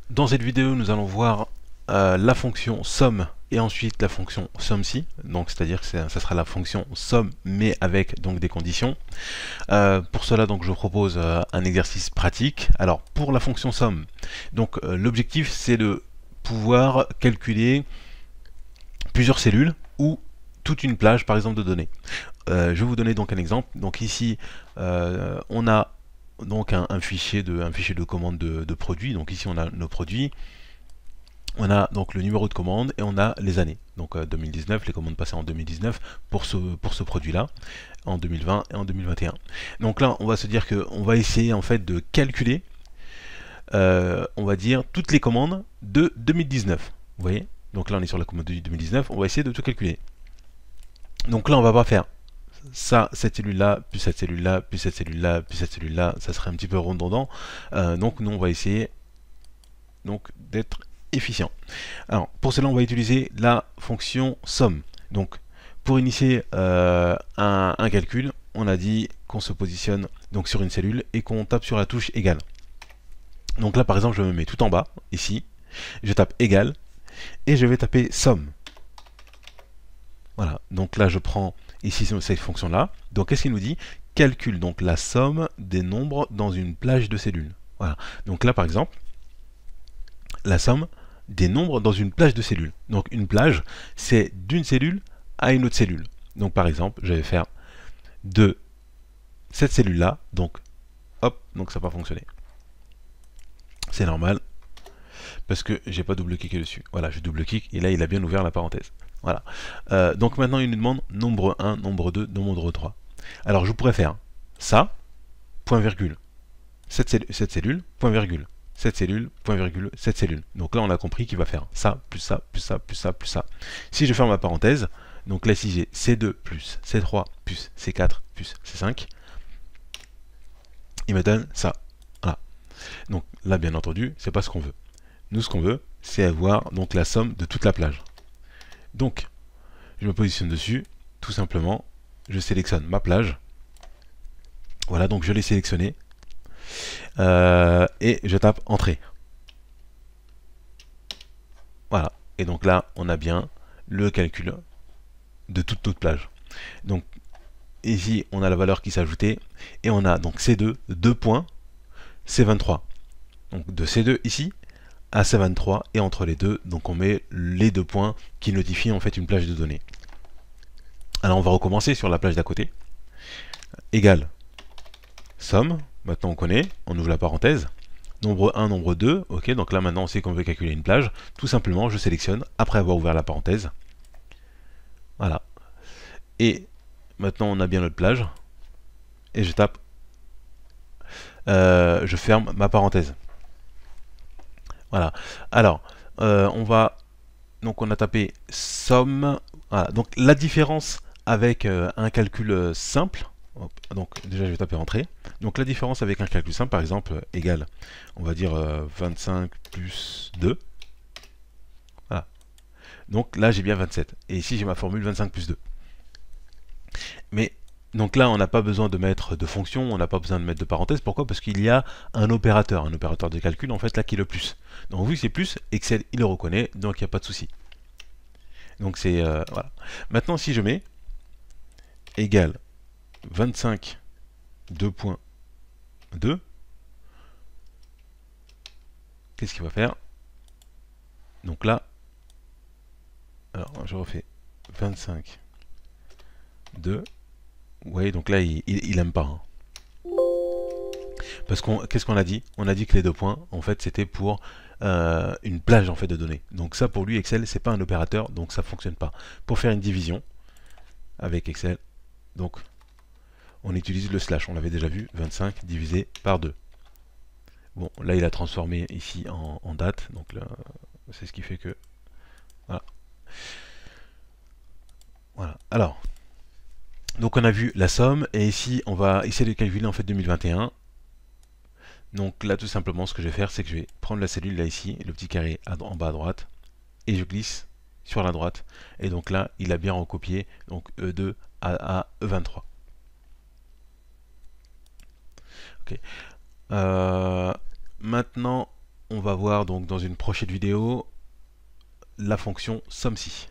Dans cette vidéo, nous allons voir la fonction somme et ensuite la fonction SUMSI. Donc, c'est-à-dire que ça sera la fonction somme mais avec donc des conditions. Pour cela, donc, je propose un exercice pratique. Alors, pour la fonction somme, donc l'objectif c'est de pouvoir calculer plusieurs cellules ou toute une plage, par exemple, de données. Je vais vous donner donc un exemple. Donc ici, on a donc un fichier de commande de produits. Donc ici, on a nos produits. On a donc le numéro de commande et on a les années. Donc 2019, les commandes passées en 2019 pour ce produit-là, en 2020 et en 2021. Donc là, on va se dire qu'on va essayer en fait de calculer, on va dire, toutes les commandes de 2019. Vous voyez? Donc là, on est sur la commande de 2019, on va essayer de tout calculer. Donc là, on va pas faire ça, cette cellule-là, puis cette cellule-là, puis cette cellule-là, puis cette cellule-là, ça serait un petit peu redondant. Donc nous, on va essayer donc d'être efficient. Alors, pour cela, on va utiliser la fonction somme. Donc, pour initier un calcul, on a dit qu'on se positionne donc sur une cellule et qu'on tape sur la touche égale. Donc là, par exemple, je me mets tout en bas, ici, je tape égal, et je vais taper somme. Voilà, donc là, je prends ici cette fonction-là. Donc, qu'est-ce qu'il nous dit? Calcule donc la somme des nombres dans une plage de cellules. Voilà, donc là, par exemple, la somme des nombres dans une plage de cellules. Donc une plage, c'est d'une cellule à une autre cellule. Donc par exemple, je vais faire de cette cellule-là, donc hop, donc ça va pas fonctionner. C'est normal, parce que j'ai pas double-cliqué dessus. Voilà, je double-clique et là il a bien ouvert la parenthèse. Voilà. Donc maintenant il nous demande nombre 1, nombre 2, nombre 3. Alors je pourrais faire ça, point virgule, cette cellule, point virgule. Cette cellule, point virgule, cette cellule. Donc là, on a compris qu'il va faire ça, plus ça, plus ça, plus ça, plus ça. Si je ferme ma parenthèse, donc là, si j'ai C2 plus C3 plus C4 plus C5, il me donne ça. Voilà. Donc là, bien entendu, c'est pas ce qu'on veut. Nous, ce qu'on veut, c'est avoir donc la somme de toute la plage. Donc, je me positionne dessus, tout simplement, je sélectionne ma plage. Voilà, donc je l'ai sélectionné. Et je tape entrée. Voilà. Et donc là, on a bien le calcul de toute plage. Donc ici, on a la valeur qui s'est ajoutée et on a donc C2, 2 points, C23. Donc de C2 ici à C23 et entre les deux, donc on met les 2 points qui notifient en fait une plage de données. Alors on va recommencer sur la plage d'à côté. Égale somme, maintenant on connaît, on ouvre la parenthèse. Nombre 1, nombre 2, ok, donc là maintenant on sait qu'on veut calculer une plage. Tout simplement, je sélectionne après avoir ouvert la parenthèse. Voilà. Et maintenant on a bien notre plage. Et je tape. Je ferme ma parenthèse. Voilà. Alors, on va. Donc on a tapé somme. Voilà. Donc la différence avec un calcul simple. Donc déjà je vais taper entrée. Donc la différence avec un calcul simple, par exemple, égale, on va dire 25 plus 2. Voilà. Donc là j'ai bien 27. Et ici j'ai ma formule 25 plus 2. Mais donc là on n'a pas besoin de mettre de fonction, on n'a pas besoin de mettre de parenthèse. Pourquoi? Parce qu'il y a un opérateur de calcul en fait là qui est le plus. Donc vu que c'est plus, Excel il le reconnaît, donc il n'y a pas de souci. Donc c'est voilà. Maintenant si je mets égale 25 2.2, qu'est-ce qu'il va faire? Donc là, alors je refais 25 2. Vous voyez, donc là il aime pas. Hein. Parce qu'est-ce qu'on a dit? On a dit que les 2 points, en fait, c'était pour une plage en fait de données. Donc ça, pour lui, Excel, c'est pas un opérateur, donc ça fonctionne pas. Pour faire une division avec Excel, donc on utilise le slash. On l'avait déjà vu, 25 divisé par 2. Bon, là, il a transformé ici en date, donc là, c'est ce qui fait que voilà. Voilà. Alors, donc on a vu la somme et ici, on va essayer de calculer en fait 2021. Donc là, tout simplement, ce que je vais faire, c'est que je vais prendre la cellule là ici, le petit carré en bas à droite, et je glisse sur la droite. Et donc là, il a bien recopié donc E2 à E23. Ok. Maintenant, on va voir donc dans une prochaine vidéo la fonction SOMSI.